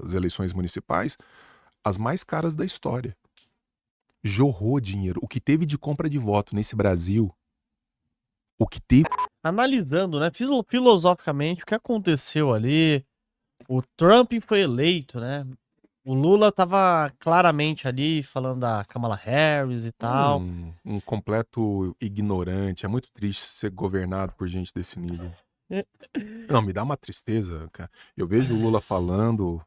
as eleições municipais, as mais caras da história. Jorrou dinheiro. O que teve de compra de voto nesse Brasil, o que teve... Analisando, né, filosoficamente, o que aconteceu ali, o Trump foi eleito, né? O Lula tava claramente ali falando da Kamala Harris e tal. Um completo ignorante. É muito triste ser governado por gente desse nível. Não, me dá uma tristeza, cara. Eu vejo o Lula falando,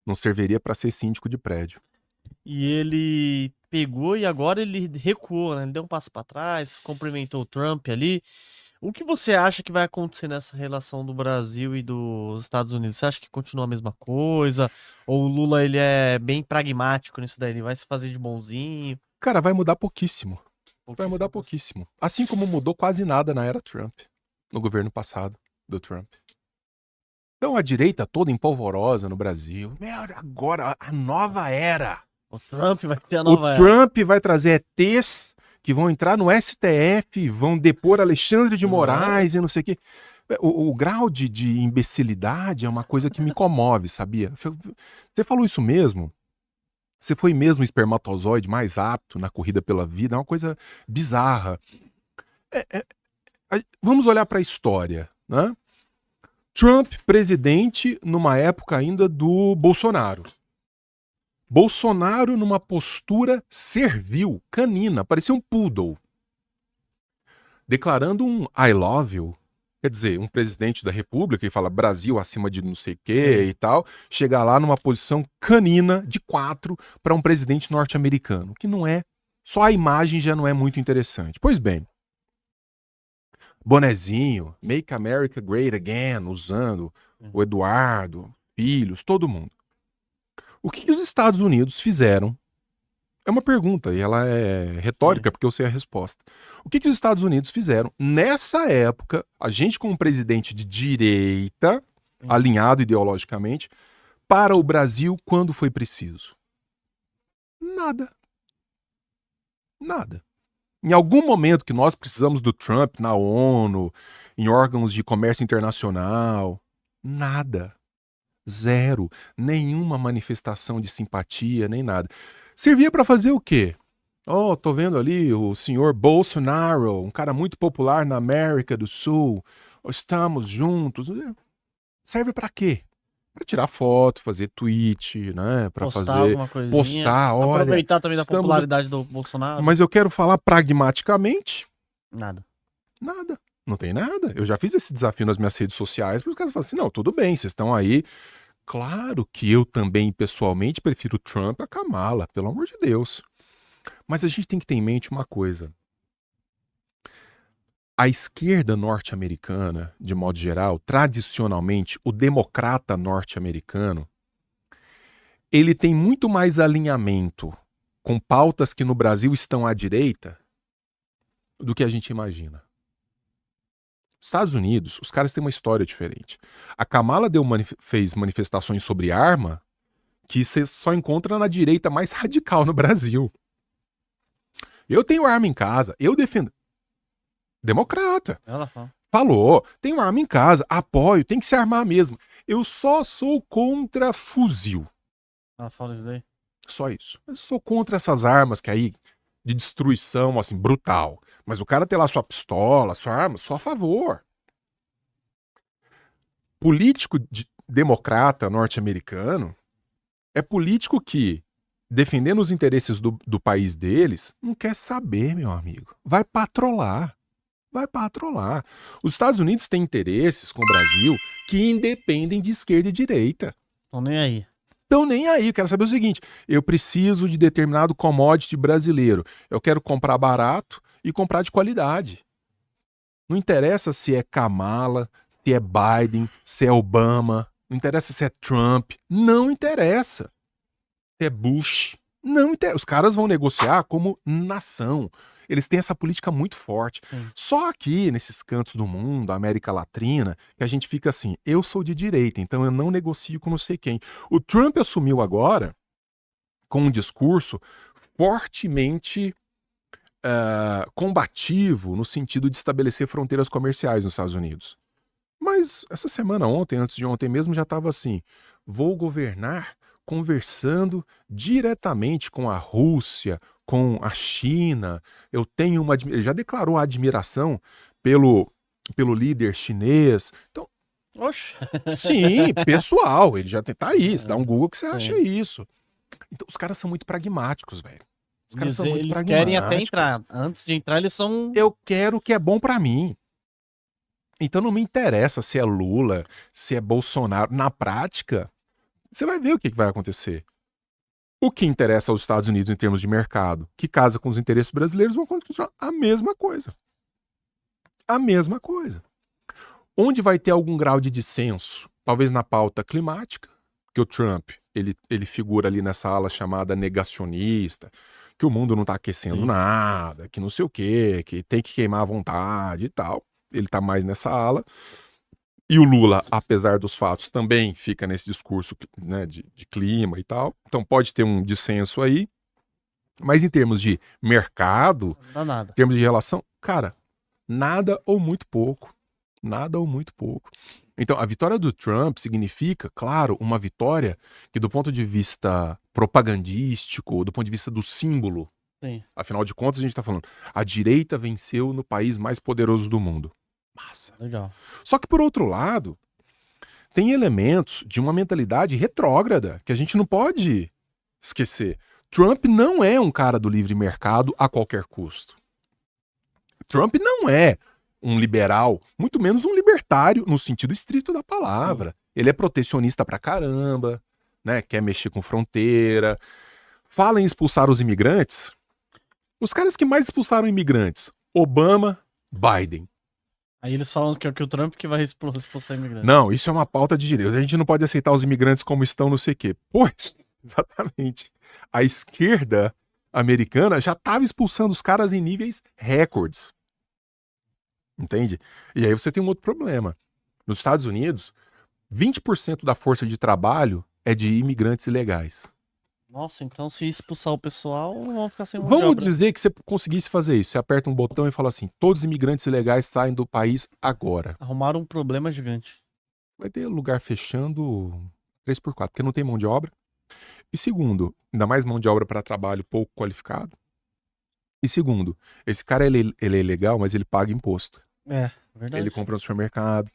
não serviria pra ser síndico de prédio. E ele pegou e agora ele recuou, né? Ele deu um passo pra trás, cumprimentou o Trump ali. O que você acha que vai acontecer nessa relação do Brasil e dos Estados Unidos? Você acha que continua a mesma coisa? Ou o Lula, ele é bem pragmático nisso daí? Ele vai se fazer de bonzinho? Cara, vai mudar pouquíssimo. Vai mudar pouquíssimo. Assim como mudou quase nada na era Trump, no governo passado do Trump. Então a direita toda empolvorosa no Brasil. Meu, agora a nova era. O Trump vai ter a nova era. O Trump vai trazer ETs que vão entrar no STF, vão depor Alexandre de Moraes e não sei o quê. O grau de imbecilidade é uma coisa que me comove, sabia? Você falou isso mesmo? Você foi mesmo o espermatozoide mais apto na corrida pela vida? É uma coisa bizarra. Vamos olhar para a história, né? Trump presidente numa época ainda do Bolsonaro. Bolsonaro numa postura servil, canina, parecia um poodle. Declarando um I love you. Quer dizer, um presidente da república que fala Brasil acima de não sei o quê e tal, chegar lá numa posição canina de 4 para um presidente norte-americano, que não é, só a imagem já não é muito interessante. Pois bem, bonezinho, Make America Great Again, usando o Eduardo, filhos, todo mundo. O que os Estados Unidos fizeram? É uma pergunta e ela é retórica porque eu sei a resposta. O que os Estados Unidos fizeram nessa época, a gente com um presidente de direita, alinhado ideologicamente, para o Brasil quando foi preciso? Nada. Nada. Em algum momento que nós precisamos do Trump na ONU, em órgãos de comércio internacional, nada. Zero. Nenhuma manifestação de simpatia, nem nada. Servia para fazer o quê? Oh, tô vendo ali o senhor Bolsonaro, um cara muito popular na América do Sul. Estamos juntos. Serve para quê? Para tirar foto, fazer tweet, né? Para fazer alguma coisinha, postar, olha. Aproveitar também da popularidade do Bolsonaro. Mas eu quero falar pragmaticamente. Nada. Nada. Não tem nada. Eu já fiz esse desafio nas minhas redes sociais, porque os caras falam assim, não, tudo bem, vocês estão aí. Claro que eu também, pessoalmente, prefiro o Trump a Kamala, pelo amor de Deus. Mas a gente tem que ter em mente uma coisa. A esquerda norte-americana, de modo geral, tradicionalmente, o democrata norte-americano, ele tem muito mais alinhamento com pautas que no Brasil estão à direita do que a gente imagina. Estados Unidos, os caras têm uma história diferente. A Kamala fez manifestações sobre arma que você só encontra na direita mais radical no Brasil. Eu tenho arma em casa, eu defendo. Democrata. Ela fala. Falou, tenho arma em casa, apoio, tem que se armar mesmo. Eu só sou contra fuzil. Ela fala isso daí? Só isso. Eu sou contra essas armas que aí, de destruição, assim, brutal. Mas o cara ter lá sua pistola, sua arma, só a favor. Político democrata norte-americano é político que, defendendo os interesses do país deles, não quer saber, meu amigo. Vai patrolar. Vai patrolar. Os Estados Unidos têm interesses com o Brasil que independem de esquerda e direita. Estão nem aí. Estão nem aí. Eu quero saber o seguinte, eu preciso de determinado commodity brasileiro. Eu quero comprar barato e comprar de qualidade. Não interessa se é Kamala, se é Biden, se é Obama, não interessa se é Trump, não interessa. Se é Bush, não interessa. Os caras vão negociar como nação. Eles têm essa política muito forte. Sim. Só aqui, nesses cantos do mundo, América Latina, que a gente fica assim, eu sou de direita, então eu não negocio com não sei quem. O Trump assumiu agora com um discurso fortemente combativo no sentido de estabelecer fronteiras comerciais nos Estados Unidos. Mas essa semana, ontem, antes de ontem mesmo, já estava assim, vou governar conversando diretamente com a Rússia, com a China. Eu tenho uma ele já declarou admiração pelo líder chinês. Então, Oxe. sim, pessoal, ele já tá aí, você dá um Google que você Sim. acha isso. Então, os caras são muito pragmáticos, velho. Os caras são muito Eles pragmáticos. querem até entrar. Antes de entrar, eles são... Eu quero o que é bom pra mim. Então não me interessa se é Lula, se é Bolsonaro. Na prática, você vai ver o que vai acontecer. O que interessa aos Estados Unidos em termos de mercado, que casa com os interesses brasileiros, vão continuar a mesma coisa. A mesma coisa. Onde vai ter algum grau de dissenso? Talvez na pauta climática, que o Trump ele figura ali nessa ala chamada negacionista, que o mundo não está aquecendo nada, que não sei o quê, que tem que queimar à vontade e tal. Ele está mais nessa ala. E o Lula, apesar dos fatos, também fica nesse discurso, né, de clima e tal. Então pode ter um dissenso aí. Mas em termos de mercado, Não dá nada. em termos de relação, cara, nada ou muito pouco. Nada ou muito pouco. Então, a vitória do Trump significa, claro, uma vitória que, do ponto de vista propagandístico, do ponto de vista do símbolo, Sim. Afinal de contas, a gente está falando, a direita venceu no país mais poderoso do mundo. Massa. Legal. Só que, por outro lado, tem elementos de uma mentalidade retrógrada que a gente não pode esquecer. Trump não é um cara do livre mercado a qualquer custo. Trump não é um liberal, muito menos um libertário no sentido estrito da palavra. Ele é protecionista pra caramba, né? Quer mexer com fronteira. Fala em expulsar os imigrantes. Os caras que mais expulsaram imigrantes, Obama, Biden. Aí eles falam que é o Trump que vai expulsar imigrantes. Não, isso é uma pauta de direito. A gente não pode aceitar os imigrantes como estão, não sei o quê. Pois, exatamente. A esquerda americana já estava expulsando os caras em níveis recordes. Entende? E aí você tem um outro problema. Nos Estados Unidos, 20% da força de trabalho é de imigrantes ilegais. Nossa, então se expulsar o pessoal, vão ficar sem mão de Vamos obra. dizer que você conseguisse fazer isso. Você aperta um botão e fala assim, todos os imigrantes ilegais saem do país agora. Arrumaram um problema gigante. Vai ter lugar fechando 3x4, porque não tem mão de obra. E segundo, ainda mais mão de obra para trabalho pouco qualificado. E segundo, esse cara ele é ilegal, mas ele paga imposto. É, verdade. Ele compra no supermercado,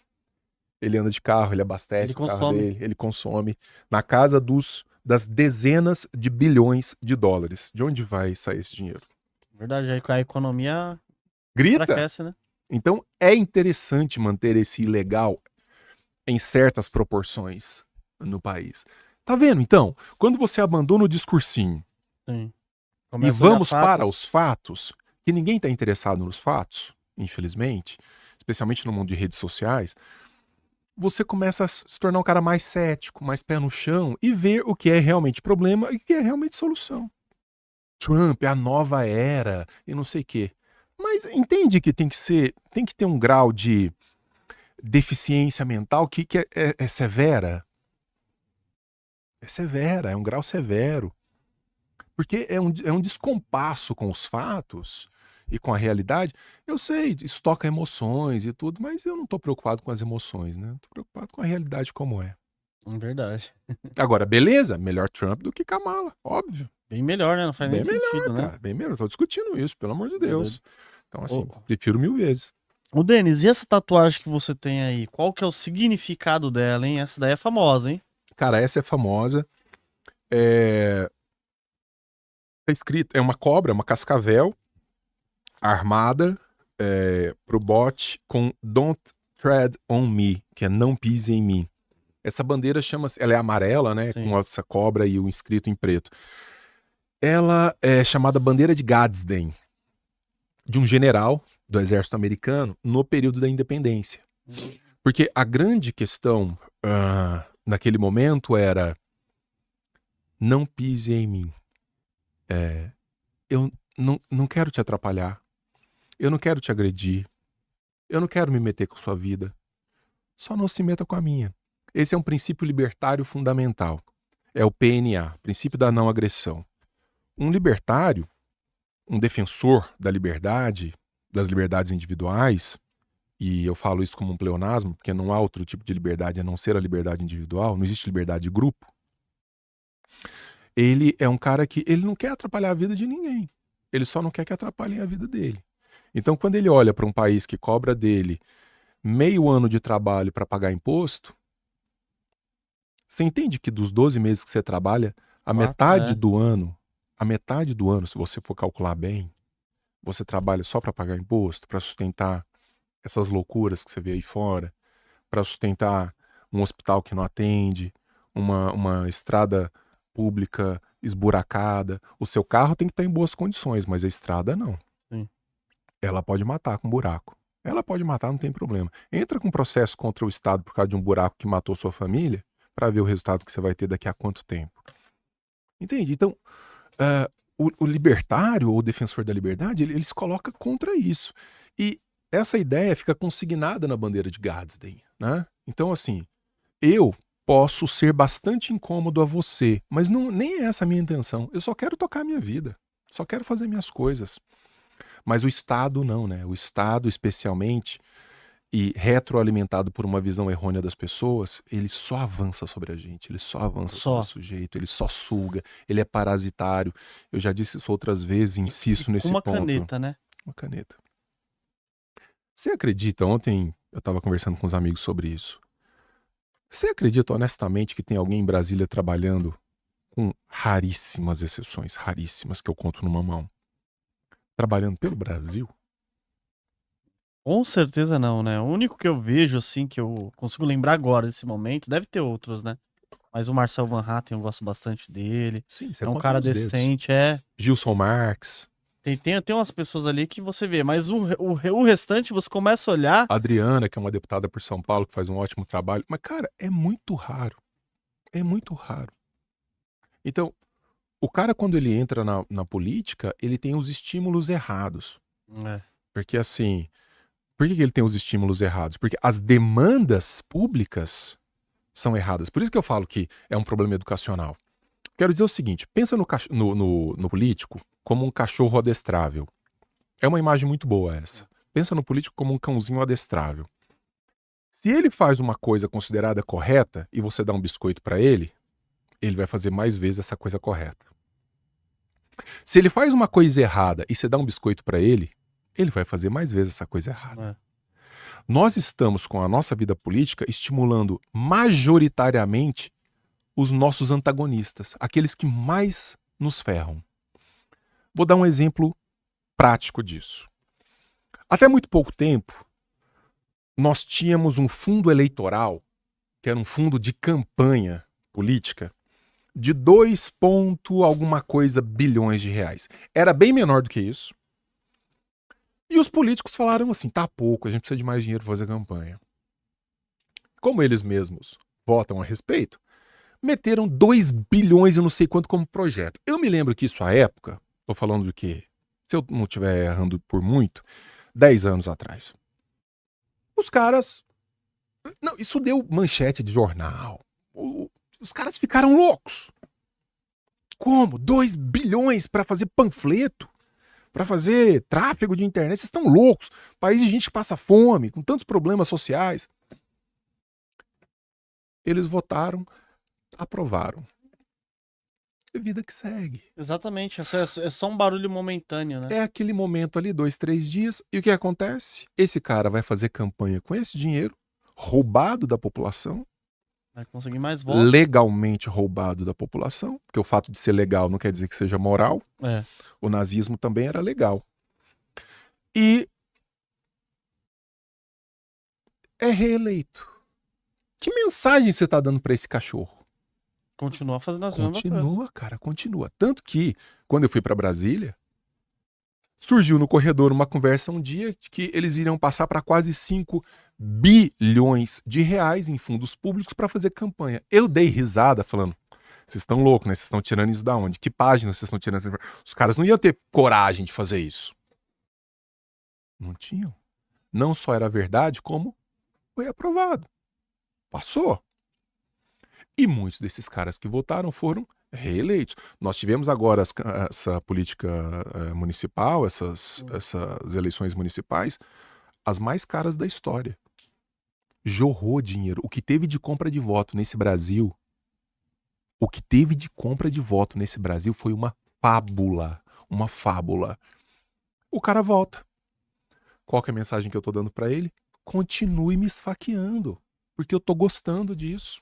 ele anda de carro, ele abastece o carro dele, ele consome. Na casa das dezenas de bilhões de dólares. De onde vai sair esse dinheiro? Verdade, aí a economia Grita! enfraquece, né? Então é interessante manter esse ilegal em certas proporções no país. Tá vendo, então? Quando você abandona o discursinho Sim. e vamos para os fatos, que ninguém está interessado nos fatos, infelizmente, especialmente no mundo de redes sociais, você começa a se tornar um cara mais cético, mais pé no chão e ver o que é realmente problema e o que é realmente solução. Trump é a nova era e não sei o quê. Mas entende que tem que ter um grau de deficiência mental que é severa. É severa, é um grau severo. Porque é um descompasso com os fatos e com a realidade. Eu sei, isso toca emoções e tudo, mas eu não tô preocupado com as emoções, né? Tô preocupado com a realidade como é. Verdade. Agora, beleza, melhor Trump do que Kamala, óbvio. Bem melhor, né? Não faz Bem nem melhor, sentido, cara, né? bem melhor. Tô discutindo isso, pelo amor de Deus. Então, assim, Ô. prefiro 1000 vezes. Ô, Denis, e essa tatuagem que você tem aí? Qual que é o significado dela, hein? Essa daí é famosa, hein? Cara, essa é famosa. Tá escrito, é uma cobra, uma cascavel armada pro bote com Don't Tread on Me, que é não pise em mim. Essa bandeira chama-se, ela é amarela, né, Sim. com essa cobra e o escrito em preto. Ela é chamada bandeira de Gadsden, de um general do exército americano no período da independência. Porque a grande questão naquele momento era não pise em mim. Eu não quero te atrapalhar. Eu não quero te agredir. Eu não quero me meter com sua vida. Só não se meta com a minha. Esse é um princípio libertário fundamental. É o PNA, princípio da não agressão. Um libertário, um defensor da liberdade, das liberdades individuais, e eu falo isso como um pleonasmo, porque não há outro tipo de liberdade a não ser a liberdade individual, não existe liberdade de grupo. ele é um cara que ele não quer atrapalhar a vida de ninguém. Ele só não quer que atrapalhem a vida dele. Então, quando ele olha para um país que cobra dele meio ano de trabalho para pagar imposto, você entende que dos 12 meses que você trabalha, a metade do ano, se você for calcular bem, você trabalha só para pagar imposto, para sustentar essas loucuras que você vê aí fora, para sustentar um hospital que não atende, uma estrada pública esburacada. O seu carro tem que estar em boas condições, mas a estrada não. Sim. Ela pode matar com buraco. Ela pode matar, não tem problema. Entra com processo contra o Estado por causa de um buraco que matou sua família, para ver o resultado que você vai ter daqui a quanto tempo. Entende? Então, o libertário ou o defensor da liberdade, ele se coloca contra isso. E essa ideia fica consignada na bandeira de Gadsden, né? Então, assim, eu posso ser bastante incômodo a você, mas nem é essa a minha intenção. Eu só quero tocar a minha vida, só quero fazer minhas coisas. Mas o Estado não, né? O Estado, especialmente, e retroalimentado por uma visão errônea das pessoas, ele só avança sobre a gente, ele só avança sobre o sujeito, ele só suga, ele é parasitário. Eu já disse isso outras vezes, insisto nesse ponto. Com uma caneta, né? Uma caneta. Você acredita, ontem eu estava conversando com uns amigos sobre isso, você acredita honestamente que tem alguém em Brasília trabalhando, com raríssimas exceções, raríssimas, que eu conto numa mão, trabalhando pelo Brasil? Com certeza não, né? O único que eu vejo, assim, que eu consigo lembrar agora desse momento, deve ter outros, né? Mas o Marcel Van Hatten, eu gosto bastante dele. Sim, você é um cara decente, Gilson Marx. Tem umas pessoas ali que você vê, mas o restante você começa a olhar... Adriana, que é uma deputada por São Paulo, que faz um ótimo trabalho. Mas, cara, é muito raro. É muito raro. Então, o cara, quando ele entra na política, ele tem os estímulos errados. Porque, assim... Por que ele tem os estímulos errados? Porque as demandas públicas são erradas. Por isso que eu falo que é um problema educacional. Quero dizer o seguinte, pensa no político como um cachorro adestrável. É uma imagem muito boa essa. Pensa no político como um cãozinho adestrável. Se ele faz uma coisa considerada correta e você dá um biscoito para ele vai fazer mais vezes essa coisa correta. Se ele faz uma coisa errada e você dá um biscoito para ele vai fazer mais vezes essa coisa errada. Nós estamos, com a nossa vida política, estimulando majoritariamente os nossos antagonistas, aqueles que mais nos ferram. Vou dar um exemplo prático disso. Até muito pouco tempo, nós tínhamos um fundo eleitoral, que era um fundo de campanha política, de 2 alguma coisa bilhões de reais. Era bem menor do que isso. E os políticos falaram assim, tá pouco, a gente precisa de mais dinheiro para fazer campanha. Como eles mesmos votam a respeito, meteram 2 bilhões e não sei quanto como projeto. Eu me lembro que isso à época, tô falando de que, se eu não estiver errando por muito, 10 anos atrás. Os caras... Não, isso deu manchete de jornal. Os caras ficaram loucos. Como? 2 bilhões para fazer panfleto? Para fazer tráfego de internet? Vocês estão loucos? País de gente que passa fome, com tantos problemas sociais. Eles votaram, aprovaram. É vida que segue. Exatamente, é só um barulho momentâneo, né? É aquele momento ali, 2, 3 dias, e o que acontece? Esse cara vai fazer campanha com esse dinheiro, roubado da população. Vai conseguir mais votos. Legalmente roubado da população, porque o fato de ser legal não quer dizer que seja moral. O nazismo também era legal. E é reeleito. Que mensagem você está dando para esse cachorro? Continua fazendo as mesmas coisas. Continua, cara, continua. Tanto que, quando eu fui para Brasília, surgiu no corredor uma conversa um dia de que eles iriam passar para quase 5 bilhões de reais em fundos públicos para fazer campanha. Eu dei risada falando, vocês estão loucos, né? Vocês estão tirando isso da onde? Que página vocês estão tirando isso? Os caras não iam ter coragem de fazer isso. Não tinham. Não só era verdade, como foi aprovado. Passou. E muitos desses caras que votaram foram reeleitos. Nós tivemos agora essa política municipal, essas eleições municipais, as mais caras da história. Jorrou dinheiro. O que teve de compra de voto nesse Brasil O que teve de compra de voto nesse Brasil foi uma fábula. Uma fábula. O cara volta. Qual que é a mensagem que eu tô dando pra ele? Continue me esfaqueando, porque eu tô gostando disso.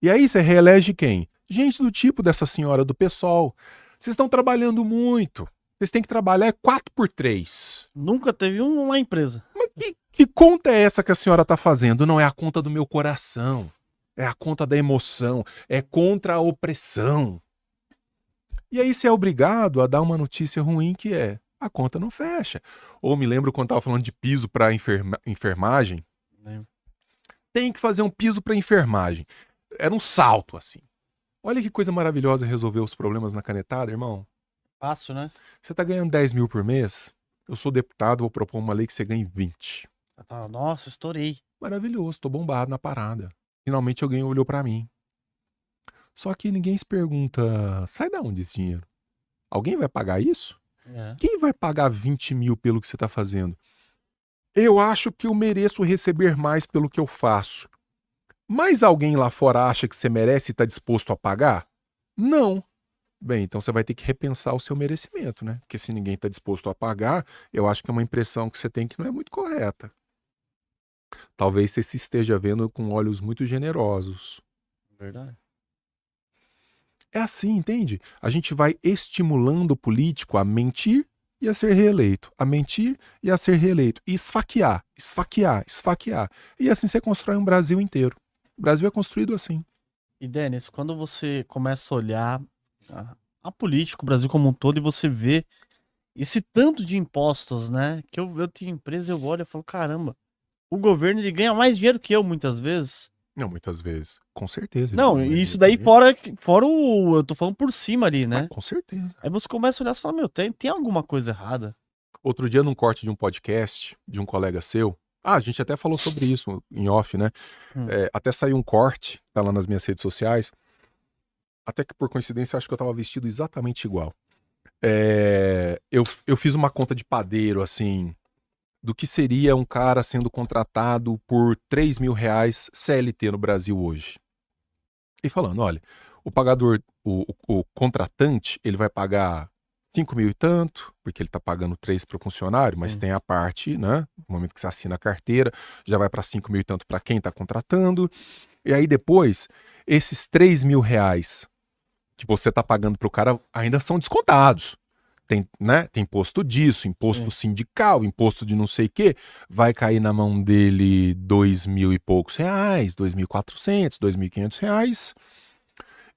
E aí você reelege quem? Gente do tipo dessa senhora do PSOL. Vocês estão trabalhando muito. Vocês têm que trabalhar 4x3. Nunca teve uma empresa. Mas que conta é essa que a senhora tá fazendo? Não é a conta do meu coração. É a conta da emoção. É contra a opressão. E aí você é obrigado a dar uma notícia ruim que é a conta não fecha. Ou me lembro quando tava falando de piso para enfermagem. Tem que fazer um piso para enfermagem. Era um salto assim. Olha que coisa maravilhosa resolver os problemas na canetada, irmão. Fácil, né? Você tá ganhando 10 mil por mês? Eu sou deputado, vou propor uma lei que você ganhe 20. Nossa, estourei. Maravilhoso, tô bombado na parada. Finalmente alguém olhou pra mim. Só que ninguém se pergunta, sai da onde esse dinheiro? Alguém vai pagar isso? É. Quem vai pagar 20 mil pelo que você tá fazendo? Eu acho que eu mereço receber mais pelo que eu faço. Mas alguém lá fora acha que você merece e está disposto a pagar? Não. Bem, então você vai ter que repensar o seu merecimento, né? Porque se ninguém está disposto a pagar, eu acho que é uma impressão que você tem que não é muito correta. Talvez você se esteja vendo com olhos muito generosos. Verdade. É assim, entende? A gente vai estimulando o político a mentir e a ser reeleito. A mentir e a ser reeleito. E esfaquear, esfaquear, esfaquear. E assim você constrói um Brasil inteiro. O Brasil é construído assim. E, Denis, quando você começa a olhar a política, o Brasil como um todo, e você vê esse tanto de impostos, né? Que eu tenho empresa, eu olho e falo, caramba, o governo ele ganha mais dinheiro que eu muitas vezes. Não, muitas vezes. Com certeza. Não, isso daí fora o... Eu tô falando por cima ali, né? Com certeza. Aí você começa a olhar e fala, meu, tem alguma coisa errada. Outro dia, num corte de um podcast de um colega seu, a gente até falou sobre isso em off, né? Até saiu um corte, tá lá nas minhas redes sociais, até que por coincidência acho que eu tava vestido exatamente igual. Eu fiz uma conta de padeiro, assim, do que seria um cara sendo contratado por 3 mil reais CLT no Brasil hoje. E falando, olha, o pagador, o contratante, ele vai pagar 5 mil e tanto, porque ele tá pagando 3 para o funcionário, mas tem a parte, né? No momento que você assina a carteira, já vai para 5 mil e tanto para quem tá contratando. E aí depois, esses 3 mil reais que você tá pagando pro cara ainda são descontados. Tem, né? Tem imposto disso, imposto sindical, imposto de não sei o quê. Vai cair na mão dele 2 mil e poucos reais, 2.400, 2.500 reais.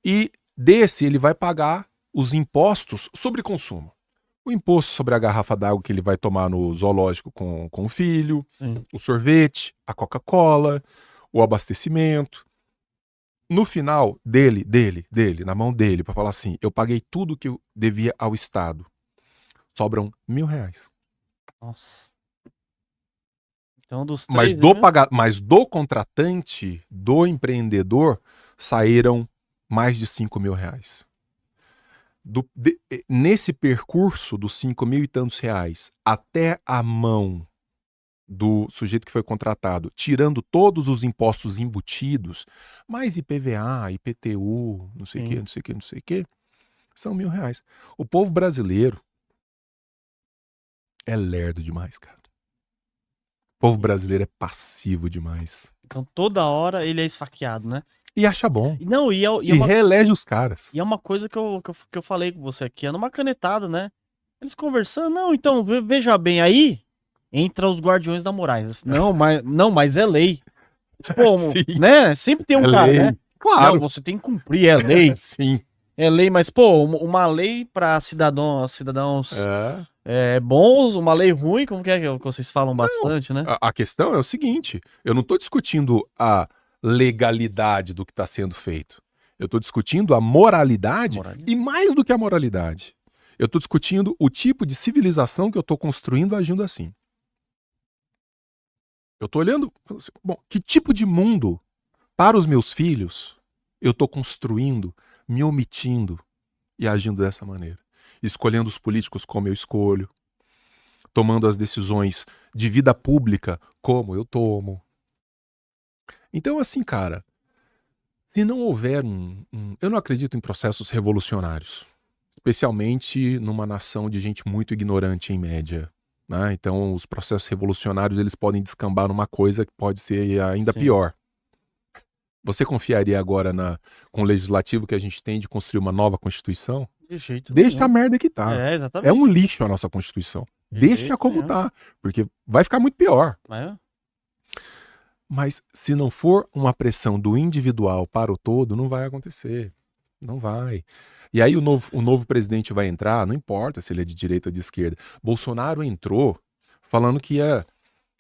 E desse ele vai pagar os impostos sobre consumo. O imposto sobre a garrafa d'água que ele vai tomar no zoológico com o filho, o sorvete, a Coca-Cola, o abastecimento. No final, dele, na mão dele, para falar assim, eu paguei tudo que eu devia ao Estado. Sobram 1.000 reais. Nossa. Então, dos 3 mas do contratante, do empreendedor, saíram mais de 5 mil reais. Nesse percurso dos 5 mil e tantos reais até a mão do sujeito que foi contratado, tirando todos os impostos embutidos, mais IPVA, IPTU, não sei o que, não sei o que, não sei o que, são 1.000 reais. O povo brasileiro é lerdo demais, cara. O povo brasileiro é passivo demais. Então toda hora ele é esfaqueado, né? E acha bom. Não, e reelege os caras. E é uma coisa que eu falei com você aqui, é numa canetada, né? Eles conversando, não, então, veja bem, aí entra os guardiões da Moraes. Não, mas é lei. Pô, né? Sempre tem um cara, lei. Né? Claro. Não, você tem que cumprir, é lei. Sim. É lei, mas, pô, uma lei para cidadãos bons, uma lei ruim, como que é que vocês falam bastante, né? A questão é o seguinte, eu não estou discutindo a legalidade do que está sendo feito. Eu estou discutindo a moralidade e mais do que a moralidade. Eu estou discutindo o tipo de civilização que eu estou construindo agindo assim. Eu estou olhando, bom, que tipo de mundo para os meus filhos eu estou construindo, me omitindo e agindo dessa maneira. Escolhendo os políticos como eu escolho, tomando as decisões de vida pública como eu tomo. Então, assim, cara, Se não houver eu não acredito em processos revolucionários, especialmente numa nação de gente muito ignorante em média, né? Então os processos revolucionários eles podem descambar numa coisa que pode ser ainda Sim. pior. Você confiaria agora com o legislativo que a gente tem de construir uma nova Constituição? De jeito Deixa a nenhum. merda que tá. É, É exatamente. um lixo a nossa Constituição. De Deixa jeito como nenhum. tá, porque vai ficar muito pior. É. Mas se não for uma pressão do individual para o todo, não vai acontecer. Não vai. E aí o novo presidente vai entrar, não importa se ele é de direita ou de esquerda. Bolsonaro entrou falando que ia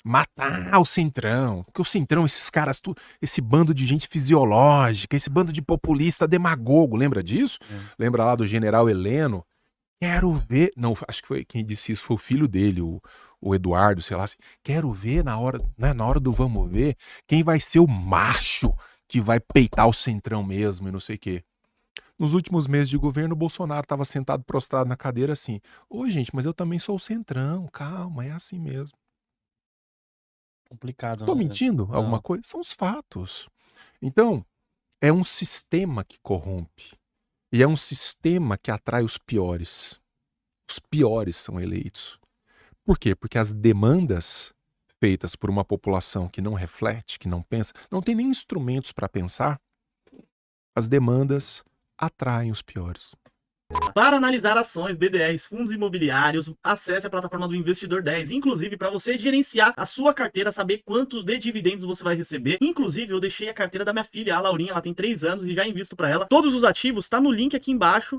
matar o Centrão. Porque o Centrão, esses caras, esse bando de gente fisiológica, esse bando de populista demagogo, lembra disso? Lembra lá do general Heleno? Quero ver. Não, acho que foi quem disse isso, foi o filho dele, o Eduardo, sei lá. Assim, quero ver na hora, né, na hora do vamos ver, quem vai ser o macho que vai peitar o Centrão mesmo e não sei o quê. Nos últimos meses de governo, o Bolsonaro estava sentado prostrado na cadeira assim. Ô, gente, mas eu também sou o Centrão, calma, é assim mesmo. Complicado, Tô né? mentindo alguma Não. coisa? São os fatos. Então, é um sistema que corrompe. E é um sistema que atrai os piores. Os piores são eleitos. Por quê? Porque as demandas feitas por uma população que não reflete, que não pensa, não tem nem instrumentos para pensar, as demandas atraem os piores. Para analisar ações, BDRs, fundos imobiliários, acesse a plataforma do Investidor 10. Inclusive, para você gerenciar a sua carteira, saber quantos de dividendos você vai receber. Inclusive, eu deixei a carteira da minha filha, a Laurinha, ela tem 3 anos e já invisto para ela. Todos os ativos, tá no link aqui embaixo.